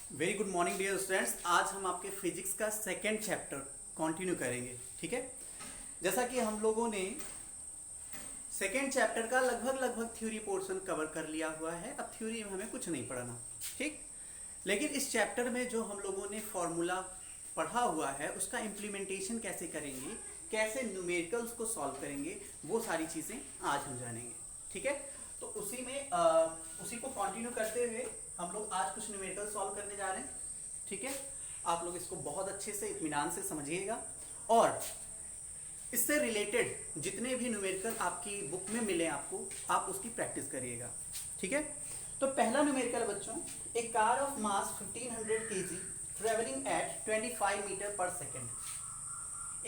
Very good morning dear students. आज हम आपके फिजिक्स का सेकेंड चैप्टर कंटिन्यू करेंगे। ठीक है, जैसा कि हम लोगों ने सेकेंड चैप्टर का लगभग थ्योरी पोर्शन कवर कर लिया हुआ है। अब थ्योरी में हमें कुछ नहीं पढ़ना, ठीक। लेकिन इस चैप्टर में जो हम लोगों ने फॉर्मूला पढ़ा हुआ है उसका इम्प्लीमेंटेशन कैसे करेंगे, कैसे न्यूमेरिकल्स को सॉल्व करेंगे, वो सारी चीज़ें आज हम जानेंगे। ठीक है, तो उसी को कंटिन्यू करते हुए हम लोग आज कुछ न्यूमेरिकल सॉल्व करने जा रहे हैं। ठीक है, आप लोग इसको बहुत अच्छे से इत्मीनान से समझिएगा और इससे रिलेटेड जितने भी न्यूमेरिकल आपकी बुक में मिले आपको, आप उसकी प्रैक्टिस करिएगा। ठीक है, तो पहला न्यूमेरिकल बच्चों, a car of mass 1500 kg travelling at 25 metre per second.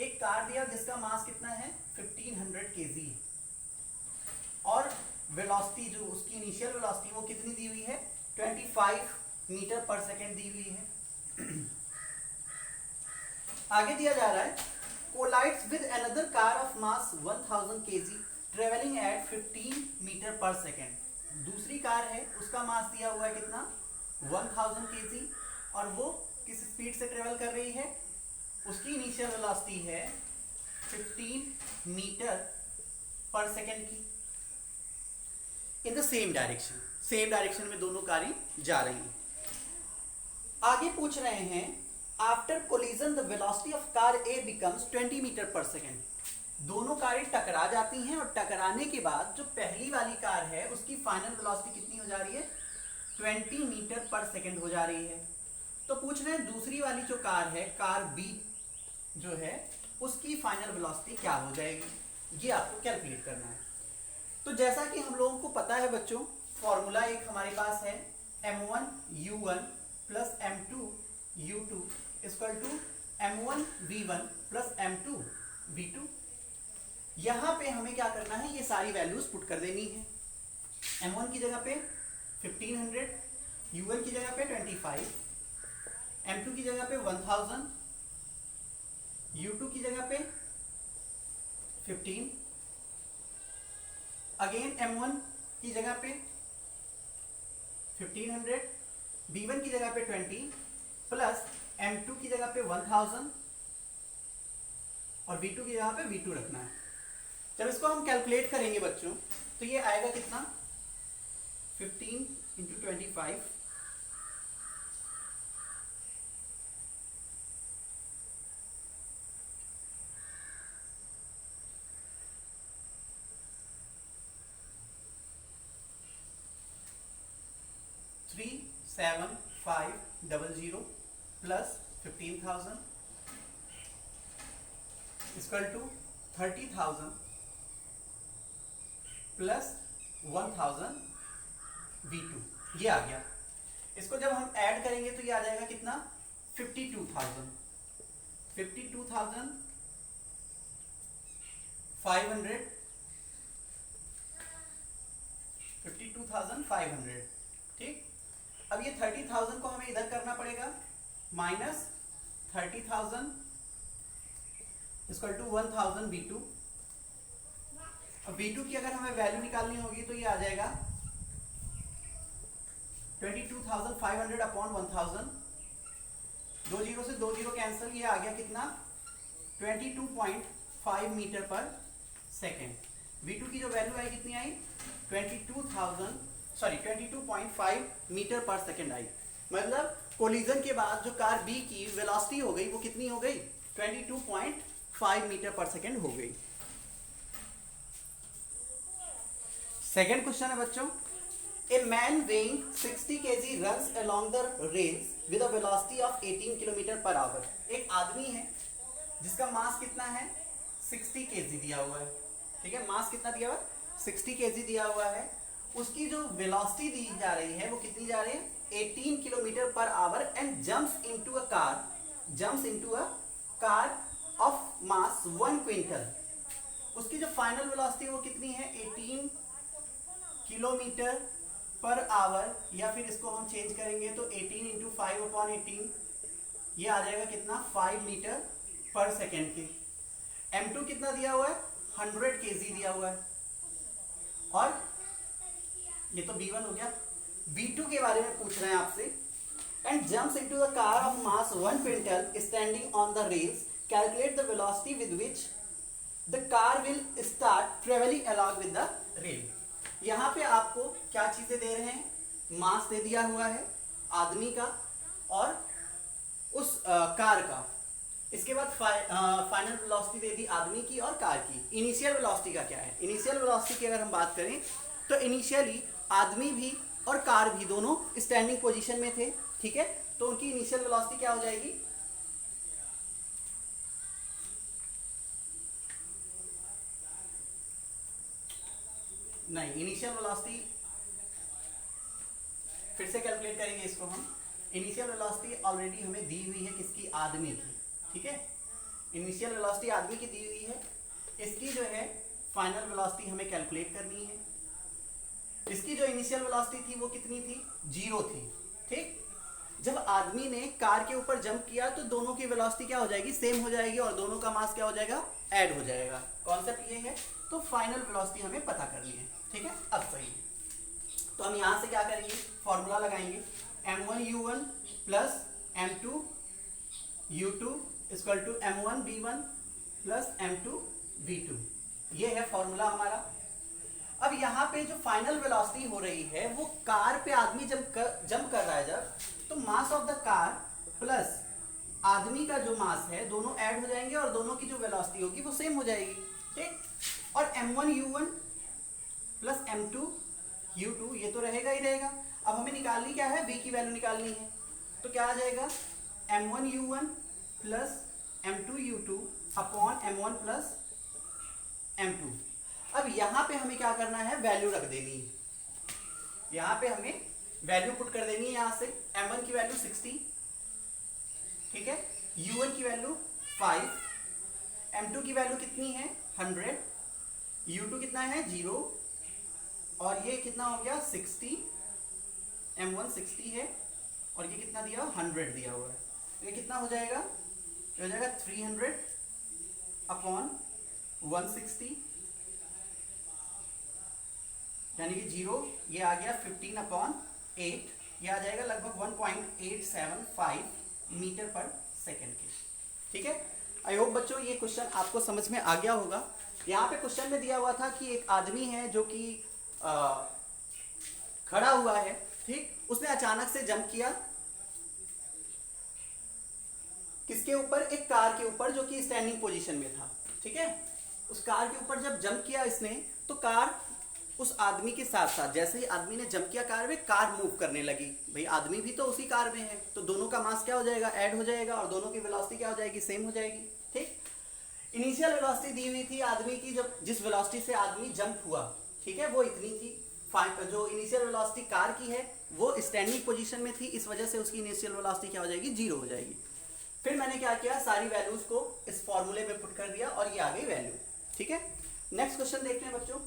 एक कार दिया जिसका मास कितना है 1500 kg और वेलोसिटी जो उसकी इनिशियल वेलोसिटी वो कितनी दी हुई है 25 मीटर पर सेकेंड दी हुई है। आगे दिया जा रहा है collides with another car of mass 1000 kg travelling at 15 metre per second. दूसरी कार है उसका मास दिया हुआ है कितना 1000 kg और वो किस स्पीड से ट्रेवल कर रही है, उसकी इनिशियल वेलोसिटी है 15 मीटर पर सेकेंड की। इन द सेम डायरेक्शन में दोनों कारें जा रही हैं। आगे पूछ रहे हैं after collision the velocity of car A becomes 20 metre per second. दोनों कारें टकरा जाती हैं और टकराने के बाद जो पहली वाली कार है उसकी फाइनल वेलोसिटी कितनी हो जा रही है 20 मीटर पर सेकेंड हो जा रही है। तो पूछ रहे हैं दूसरी वाली जो कार है, कार बी जो है, उसकी फाइनल वेलोसिटी क्या हो जाएगी, ये आपको कैलकुलेट करना है। तो जैसा कि हम लोगों को पता है बच्चों, फॉर्मूला एक हमारे पास है m1 u1 plus m2 u2 equal to m1 v1 plus m2 v2। यहां पे हमें क्या करना है, ये सारी वैल्यूज पुट कर देनी है। m1 की जगह पे 1500, u1 की जगह पे 25, m2 की जगह पे 1000, u2 की जगह पे 15, अगेन m1 की जगह पे 1500, v1 की जगह पे 20 प्लस m2 की जगह पे 1000 और v2 की जगह पे v2 रखना है। जब इसको हम कैलकुलेट करेंगे बच्चों तो ये आएगा कितना 15 into 25 37500 plus 15,000 equal to 30,000 plus 1000 v2, ये आ गया। इसको जब हम ऐड करेंगे तो ये आ जाएगा कितना 52,500 52,500। ठीक, अब ये 30,000 को हमें इधर करना पड़ेगा, माइनस 30,000 इक्वल टू 1000 v2। अब v2 की अगर हमें वैल्यू निकालनी होगी तो ये आ जाएगा 22,500 अपॉन 1000, 2 जीरो से 2 जीरो कैंसिल, ये आ गया कितना 22.5 मीटर पर सेकेंड। v2 की जो वैल्यू आई कितनी आई 22.5 मीटर पर सेकेंड आई। मतलब कोलिजन के बाद जो कार बी की वेलोसिटी हो गई वो कितनी हो गई 22.5 मीटर पर सेकेंड हो गई। सेकेंड क्वेश्चन है बच्चों, a man weighing 60 kg runs along the rails with a velocity of 18 kilometre per our. एक आदमी है जिसका मास कितना है 60 kg दिया हुआ है। ठीक है, मास कितना दिया हुआ है 60 kg दिया हुआ है। उसकी जो वेलोसिटी दी जा रही है वो कितनी जा रही है 18 kilometre per our and jumps into a car of mass 1 quintal. उसकी जो फाइनल वेलोसिटी वो कितनी है 18 किलोमीटर पर आवर, या फिर इसको हम चेंज करेंगे तो 18 इंटू 5 अपॉन 18, ये आ जाएगा कितना 5 मीटर पर सेकेंड के। m2 कितना दिया हुआ है 100 kg दिया हुआ है और ये तो v1 हो गया। v2 के बारे में पूछ रहे हैं आपसे and jumps into the car of mass 1 quintal standing on the rails, calculate the velocity with which the car will start traveling along with the rail. यहाँ पे आपको क्या चीजें दे रहे हैं, मास दे दिया हुआ है आदमी का और उस कार का, इसके बाद फाइनल वेलोसिटी दे दी आदमी की और कार की. इनिशियल वेलोसिटी का क्या है, इनिशियल वेलोसिटी की अगर हम बात करें तो इनिशियली आदमी भी और कार भी दोनों स्टैंडिंग पोजीशन में थे, ठीक है, तो उनकी इनिशियल वेलोसिटी क्या हो जाएगी, नहीं इनिशियल वेलोसिटी फिर से कैलकुलेट करेंगे इसको हम. इनिशियल वेलोसिटी ऑलरेडी हमें दी हुई है किसकी, आदमी की, ठीक है, इनिशियल वेलोसिटी आदमी की दी हुई है, इसकी जो है फाइनल वेलोसिटी हमें कैलकुलेट करनी है. इसकी जो इनिशियल वेलोसिटी थी वो कितनी थी, 0 थी, ठीक. जब आदमी ने कार के ऊपर जंप किया तो दोनों की वेलोसिटी क्या हो जाएगी, सेम हो जाएगी और दोनों का मास क्या हो जाएगा, ऐड हो जाएगा. कॉन्सेप्ट ये है. तो फाइनल वेलोसिटी हमें पता करनी है, ठीक है. अब सही है, तो हम यहां से क्या करेंगे, फॉर्मूला लगाएंगे, m1u1 plus m2u2 equal to m1v1 plus m2v2. ये है फॉर्मूला हमारा. अब यहाँ पे जो फाइनल वेलोसिटी हो रही है वो कार पे आदमी जंप कर रहा है जब, तो mass of the car plus आदमी का जो मास है दोनों ऐड हो जाएंगे और दोनों की जो वेलोसिटी होगी वो सेम हो जाएगी, ठीक. और m1u1 प्लस m2u2 ये तो रहेगा ही रहेगा. अब हमें निकालनी क्या है, v की वैल्यू निकालनी है, तो क्या आ जाएगा, m1u1 plus m2u2 upon m1 plus m2. अब यहां पे हमें क्या करना है, वैल्यू रख देनी है, यहां पे हमें वैल्यू पुट कर देनी है. यहां से m1 की वैल्यू 60, ठीक है, u1 की वैल्यू 5, m2 की वैल्यू कितनी है 100, u2 कितना है 0 और ये कितना हो गया 60, m1 60 है और ये कितना दिया 100 दिया हुआ है, ये कितना हो जाएगा, ये हो जाएगा 300 अपॉन 160 यानी कि 0, ये आ गया 15 अपॉन 8, ये आ जाएगा लगभग 1.875 मीटर पर सेकेंड के, ठीक है. आई होप बच्चों ये क्वेश्चन आपको समझ में आ गया होगा. यहाँ पे क्वेश्चन में दिया हुआ था कि एक आदमी है जो कि खड़ा हुआ है, ठीक, उसने अचानक से जंप किया किसके ऊपर, एक कार के ऊपर जो कि स्टैंडिंग पोजीशन में था, ठीक है. उस कार के ऊपर जब जंप किया इसने तो कार उस आदमी के साथ साथ, जैसे ही आदमी ने जंप किया कार में, कार मूव करने लगी. भाई आदमी भी तो उसी कार में है तो दोनों का मास क्या हो जाएगा, ऐड हो जाएगा और दोनों की वेलोसिटी क्या हो जाएगी, सेम हो जाएगी, ठीक. इनिशियल वेलोसिटी दी हुई थी आदमी की, जब जिस वेलोसिटी से आदमी जंप हुआ, ठीक है, वो इतनी थी. जो इनिशियल वेलोसिटी कार की है वो स्टैंडिंग पोजीशन में थी, इस वजह से उसकी इनिशियल वेलोसिटी क्या हो जाएगी, 0 हो जाएगी. फिर मैंने क्या किया, सारी वैल्यूज को इस फॉर्मूले में पुट कर दिया और ये आ गई वैल्यू, ठीक है. नेक्स्ट क्वेश्चन देखते हैं बच्चों.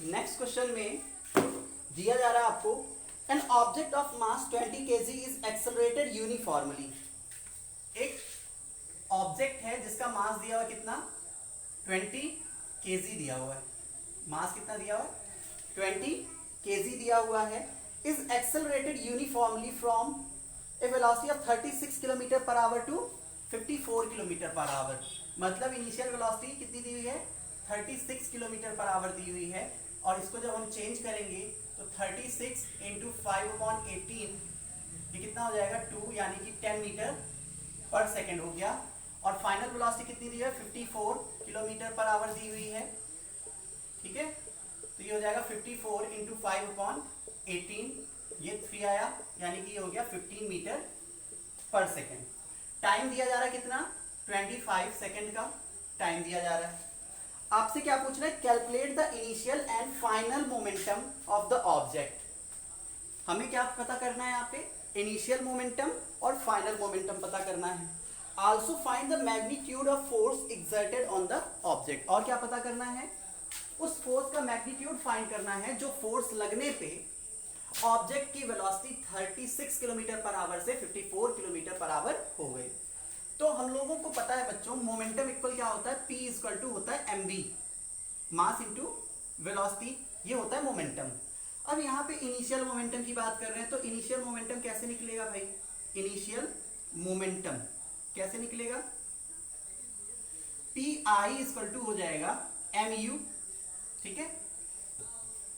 नेक्स्ट क्वेश्चन में दिया जा रहा है आपको, an object of mass 20 kg is accelerated uniformly. एक ऑब्जेक्ट है जिसका मास दिया हुआ कितना, 20 kg दिया हुआ है, मास कितना दिया हुआ है 20 kg दिया हुआ है, is accelerated uniformly from a velocity of 36 kilometre per hour to 54 kilometre per hour. मतलब इनिशियल वेलोसिटी कितनी दी हुई है, 36 किलोमीटर पर आवर दी हुई है और इसको जब हम चेंज करेंगे तो 36 इंटू 5/18 ये कितना हो जाएगा 2, यानी कि 10 मीटर पर सेकेंड हो गया. और फाइनल वेलोसिटी कितनी दी है, 54 किलोमीटर पर आवर दी हुई है, ठीक है. तो ये हो जाएगा 54 इंटू 5/18, ये 3 आया, यानी कि ये हो गया 15 मीटर पर सेकेंड. टाइम दिया जा रहा है कितना, 25 सेकेंड का टाइम दिया जा रहा है. आपसे क्या पूछ रहा है, calculate the initial and final momentum of the object. हमें क्या पता करना है यहाँ पे, इनिशियल मोमेंटम और फाइनल मोमेंटम पता करना है. Also find the magnitude of force exerted on the object. और क्या पता करना है, उस फोर्स का मैग्नीट्यूड फाइंड करना है जो फोर्स लगने पे ऑब्जेक्ट की वेलोसिटी 36 किलोमीटर पर आवर से 54 किलोमीटर पर आवर हो गई. तो हम लोगों को पता है बच्चों, मोमेंटम इक्वल क्या होता है, P इक्वल टू होता है mv, मास इंटू वेलोसिटी, ये होता है मोमेंटम। अब यहाँ पे इनिशियल मोमेंटम की बात कर रहे हैं, तो इनिशियल मोमेंटम कैसे निकलेगा भाई? इनिशियल मोमेंटम कैसे निकलेगा? पी आई इक्वल टू हो जाएगा एम यू, ठीक है।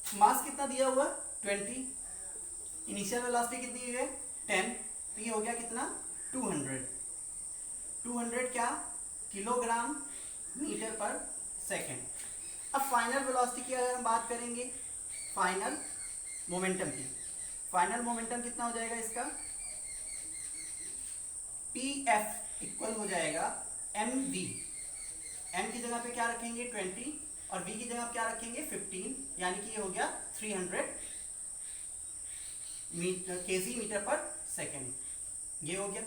मास कितना दिया हुआ? 20, इनिशियल वेलोसिटी कितनी है? 10, तो ये हो गया कितना? 200 क्या? Kilogram metre per second. अब फाइनल वेलोसिटी की अगर हम बात करेंगे, फाइनल मोमेंटम की, फाइनल मोमेंटम कितना हो जाएगा इसका? पी एफ इक्वल हो जाएगा एम वी। एम की जगह पे क्या रखेंगे? 20, और वी की जगह क्या रखेंगे? 15, यानी कि ये हो गया 300 केजी मीटर पर सेकेंड, ये हो गया।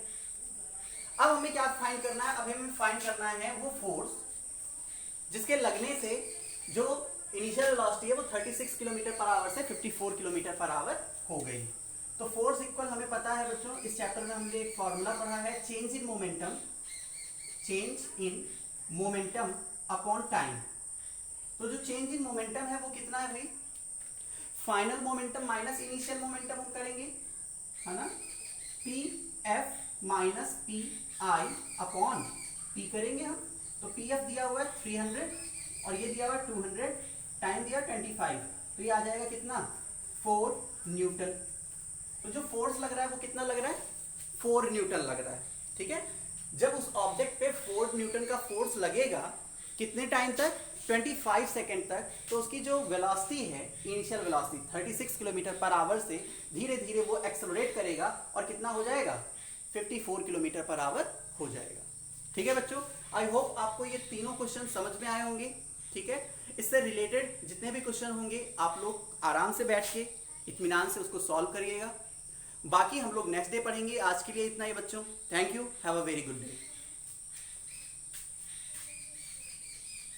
अब हमें क्या फाइंड करना है? अब हमें फाइंड करना है वो फोर्स जिसके लगने से जो इनिशियल वेलोसिटी है वो 36 किलोमीटर पर आवर से 54 किलोमीटर पर आवर हो गई। तो फोर्स इक्वल हमें पता है बच्चों, इस चैप्टर में हमने एक फॉर्मूला पढ़ा है, change in momentum, change in momentum upon time. तो जो चेंज इन मोमेंटम है वो कितना है भाई? Final momentum minus initial momentum हम करेंगे, है ना। P F minus P I upon P करेंगे हम, तो पी एफ दिया हुआ है 300 और ये दिया हुआ है 200, टाइम दिया 25, तो ये आ जाएगा कितना? 4 न्यूटन। तो जो फोर्स लग रहा है वो कितना लग रहा है? 4 न्यूटन लग रहा है, ठीक है। जब उस ऑब्जेक्ट पे 4 न्यूटन का फोर्स लगेगा, कितने टाइम तक? 25 सेकेंड तक, तो उसकी जो वेलोसिटी है, initial velocity 36 kilometre per our से धीरे धीरे वो एक्सेलरेट करेगा और कितना हो जाएगा? 54 किलोमीटर पर आवर हो जाएगा, ठीक है बच्चों। आई होप आपको ये तीनों क्वेश्चन समझ में आए होंगे, ठीक है। इससे रिलेटेड जितने भी क्वेश्चन होंगे आप लोग आराम से बैठ के इत्मीनान से उसको सॉल्व करिएगा। बाकी हम लोग नेक्स्ट डे पढ़ेंगे। आज के लिए इतना ही बच्चों, thank you, have a very good day.